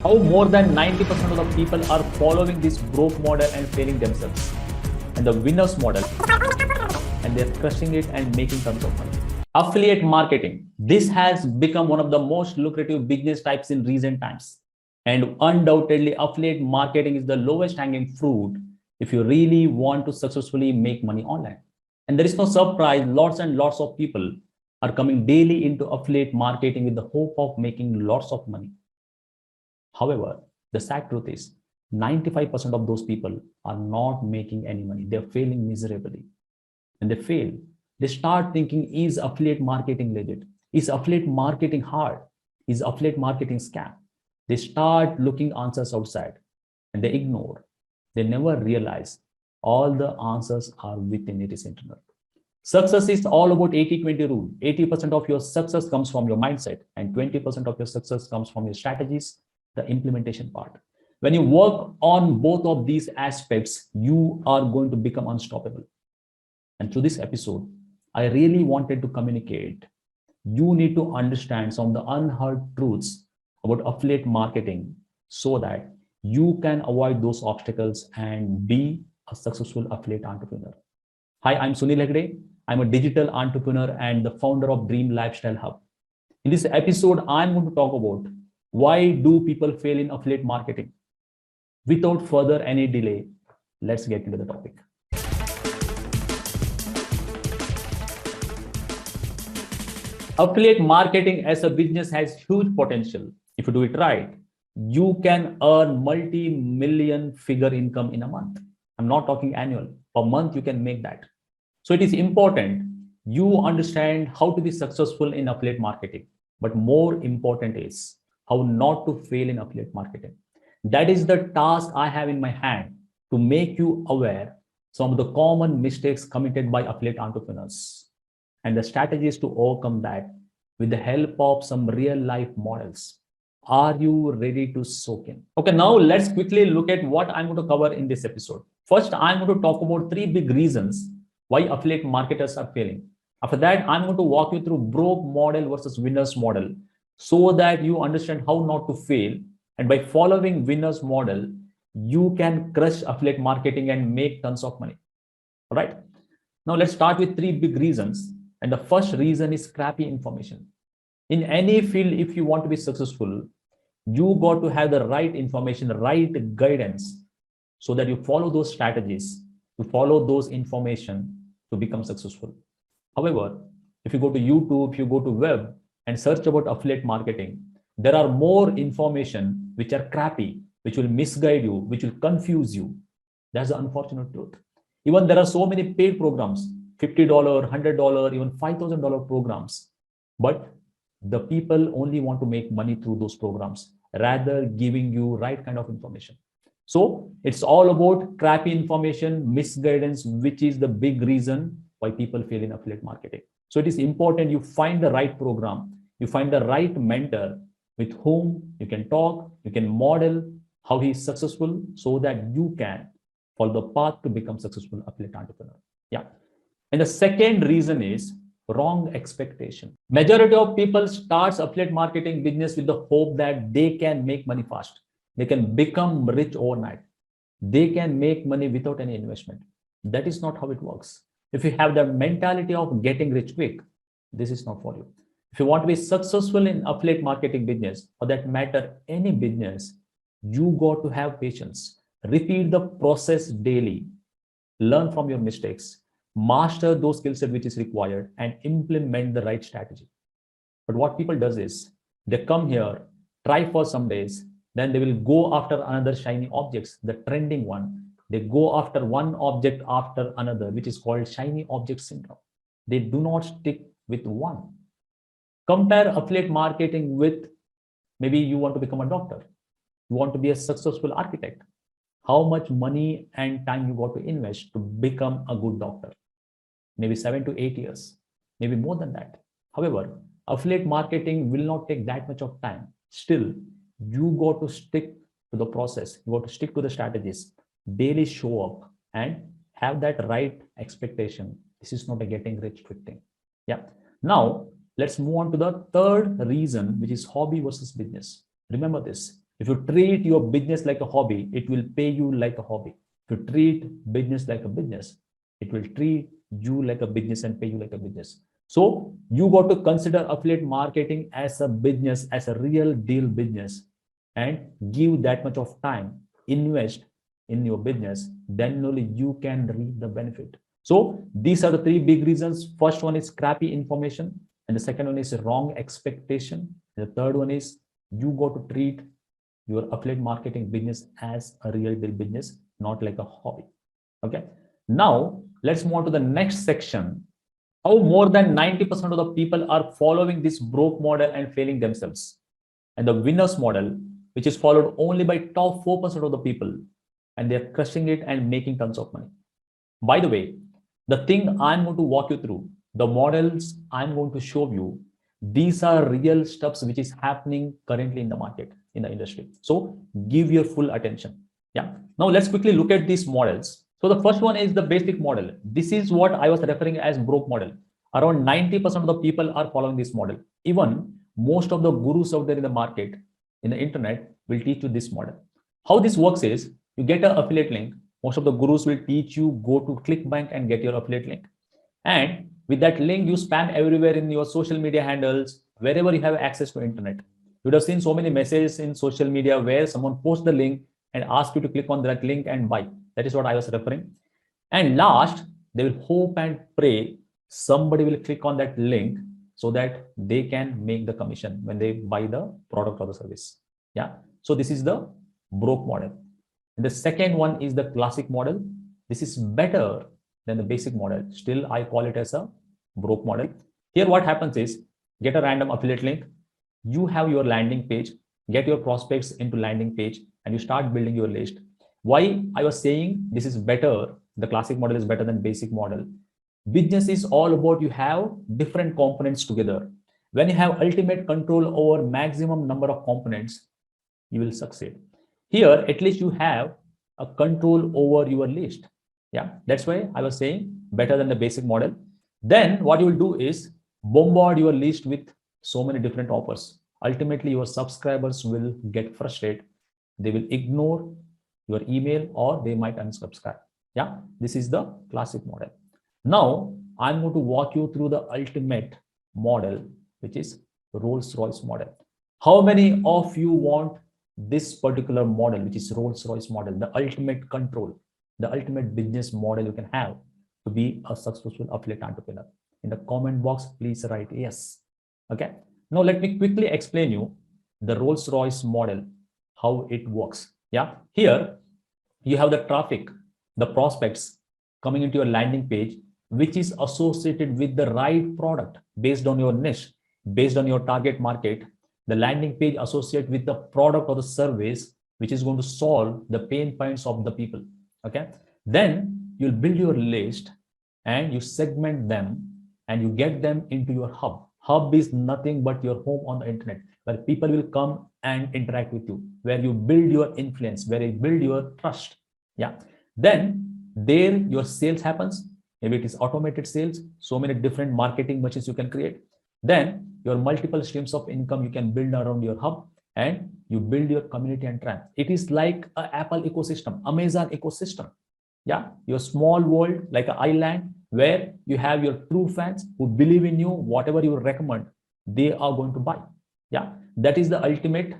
How more than 90% of the people are following this broke model and failing themselves, and the winners model, and they're crushing it and making tons of money. Affiliate marketing. This has become one of the most lucrative business types in recent times. And undoubtedly, affiliate marketing is the lowest hanging fruit if you really want to successfully make money online. And there is no surprise, lots and lots of people are coming daily into affiliate marketing with the hope of making lots of money. However, the sad truth is 95% of those people are not making any money. They're failing miserably. When they fail, they start thinking, is affiliate marketing legit? Is affiliate marketing hard? Is affiliate marketing scam? They start looking answers outside and they ignore. They never realize all the answers are within it is internal. Success is all about 80-20 rule. 80% of your success comes from your mindset and 20% of your success comes from your strategies, the implementation part. When you work on both of these aspects, you are going to become unstoppable. And through this episode, I really wanted to communicate. You need to understand some of the unheard truths about affiliate marketing so that you can avoid those obstacles and be a successful affiliate entrepreneur. Hi, I'm Sunil Hegde. I'm a digital entrepreneur and the founder of Dream Lifestyle Hub. In this episode, I'm going to talk about why do people fail in affiliate marketing. Without further any delay, let's get into the topic. Affiliate marketing as a business has huge potential. If you do it right, you can earn multi-million figure income in a month. I'm not talking annual. Per month, you can make that. So it is important you understand how to be successful in affiliate marketing. But more important is how not to fail in affiliate marketing. That is the task I have in my hand to make you aware some of the common mistakes committed by affiliate entrepreneurs and the strategies to overcome that with the help of some real life models. Are you ready to soak in? Okay, now let's quickly look at what I'm going to cover in this episode. First, I'm going to talk about 3 big reasons why affiliate marketers are failing. After that, I'm going to walk you through broke model versus winners model so that you understand how not to fail. And by following winners model, you can crush affiliate marketing and make tons of money. All right. Now let's start with 3 big reasons. And the first reason is crappy information. In any field, if you want to be successful, you got to have the right information, the right guidance, so that you follow those strategies, to follow those information to become successful. However, if you go to YouTube, if you go to web and search about affiliate marketing, there are more information which are crappy, which will misguide you, which will confuse you. That's the unfortunate truth. Even there are so many paid programs, $50, $100, even $5,000 programs, but the people only want to make money through those programs rather giving you right kind of information. So it's all about crappy information, misguidance, which is the big reason why people fail in affiliate marketing. So it is important you find the right program, you find the right mentor with whom you can talk, you can model how he is successful so that you can follow the path to become successful affiliate entrepreneur. Yeah. And the second reason is wrong expectation. Majority of people starts affiliate marketing business with the hope that they can make money fast. They can become rich overnight. They can make money without any investment. That is not how it works. If you have the mentality of getting rich quick, this is not for you. If you want to be successful in affiliate marketing business, for that matter, any business, you got to have patience. Repeat the process daily. Learn from your mistakes. Master those skill set which is required and implement the right strategy. But what people does is they come here, try for some days, then they will go after another shiny objects, the trending one. They go after one object after another, which is called shiny object syndrome. They do not stick with one. Compare affiliate marketing with maybe you want to become a doctor. You want to be a successful architect. How much money and time you got to invest to become a good doctor? Maybe 7 to 8 years, maybe more than that. However, affiliate marketing will not take that much of time. Still, you got to stick to the process. You got to stick to the strategies, daily show up and have that right expectation. This is not a getting rich quick thing. Yeah. Now, let's move on to the third reason, which is hobby versus business. Remember this. If you treat your business like a hobby, it will pay you like a hobby. If you treat business like a business, it will treat you like a business and pay you like a business. So you got to consider affiliate marketing as a business, as a real deal business, and give that much of time, invest in your business, then only you can reap the benefit. So these are the three big reasons. First one is crappy information, and the second one is wrong expectation. And the third one is you got to treat your affiliate marketing business as a real deal business, not like a hobby. Okay. Now let's move on to the next section. How more than 90% of the people are following this broke model and failing themselves. And the winners model, which is followed only by top 4% of the people, and they're crushing it and making tons of money. By the way, the thing I'm going to walk you through, the models I'm going to show you, these are real stuffs which is happening currently in the market, in the industry. So give your full attention. Yeah. Now let's quickly look at these models. So the first one is the basic model. This is what I was referring as broke model. Around 90% of the people are following this model. Even most of the gurus out there in the market, in the internet, will teach you this model. How this works is you get an affiliate link. Most of the gurus will teach you go to ClickBank and get your affiliate link. And with that link, you spam everywhere in your social media handles, wherever you have access to internet. You would have seen so many messages in social media where someone posts the link and asks you to click on that link and buy. That is what I was referring. And last, they will hope and pray somebody will click on that link so that they can make the commission when they buy the product or the service. Yeah. So this is the broke model. And the second one is the classic model. This is better than the basic model. Still, I call it as a broke model. Here, what happens is get a random affiliate link. You have your landing page, get your prospects into landing page, and you start building your list. Why I was saying this is better, the classic model is better than basic model. Business is all about you have different components together. When you have ultimate control over maximum number of components, you will succeed. Here, at least you have a control over your list. Yeah, that's why I was saying better than the basic model. Then what you will do is bombard your list with so many different offers. Ultimately, your subscribers will get frustrated. They will ignore your email or they might unsubscribe. Yeah, this is the classic model. Now, I'm going to walk you through the ultimate model, which is Rolls-Royce model. How many of you want this particular model, which is Rolls-Royce model, the ultimate control, the ultimate business model you can have to be a successful affiliate entrepreneur? In the comment box, please write yes. Okay. Now, let me quickly explain you the Rolls-Royce model, how it works. Yeah. Here, you have the traffic, the prospects coming into your landing page, which is associated with the right product based on your niche, based on your target market. The landing page associated with the product or the service, which is going to solve the pain points of the people. Okay. Then you'll build your list and you segment them and you get them into your hub. Hub is nothing but your home on the internet, where people will come and interact with you, where you build your influence, where you build your trust. Yeah. Then there your sales happens. Maybe it is automated sales, so many different marketing machines you can create. Then your multiple streams of income you can build around your hub, and you build your community and tribe. It is like an Apple ecosystem, Amazon ecosystem. Yeah, your small world, like an island where you have your true fans who believe in you. Whatever you recommend, they are going to buy. Yeah, that is the ultimate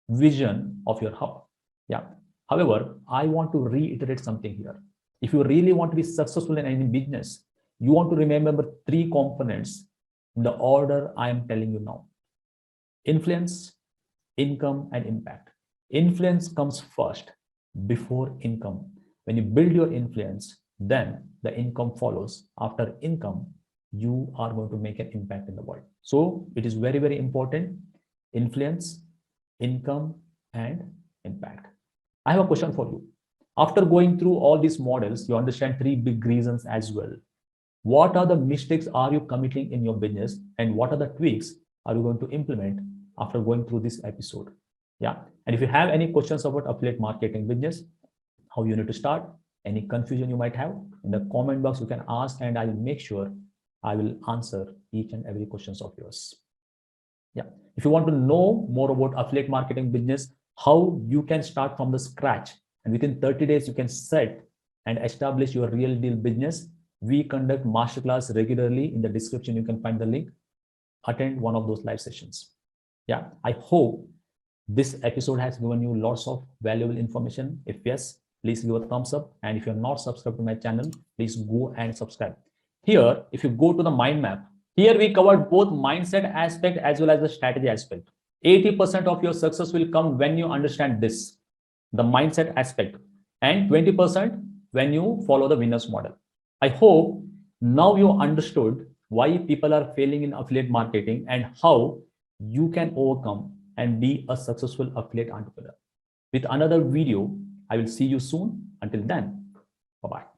vision of your hub. Yeah. However, I want to reiterate something here. If you really want to be successful in any business, you want to remember three components in the order I am telling you now: influence, income, and impact. Influence comes first before income. When you build your influence, then the income follows. After income, you are going to make an impact in the world. So it is very, very important: influence, income, and impact. I have a question for you. After going through all these models, you understand three big reasons as well. What are the mistakes are you committing in your business, and what are the tweaks are you going to implement after going through this episode? Yeah. And if you have any questions about affiliate marketing business, how you need to start, any confusion you might have, in the comment box you can ask, and I will make sure I will answer each and every questions of yours. Yeah. If you want to know more about affiliate marketing business, how you can start from the scratch, and within 30 days, you can set and establish your real deal business. We conduct masterclass regularly. In the description, you can find the link. Attend one of those live sessions. Yeah, I hope this episode has given you lots of valuable information. If yes, please give a thumbs up. And if you're not subscribed to my channel, please go and subscribe. Here, if you go to the mind map, here we covered both mindset aspect as well as the strategy aspect. 80% of your success will come when you understand this, the mindset aspect, and 20% when you follow the winners model. I hope now you understood why people are failing in affiliate marketing and how you can overcome and be a successful affiliate entrepreneur. With another video, I will see you soon. Until then, bye-bye.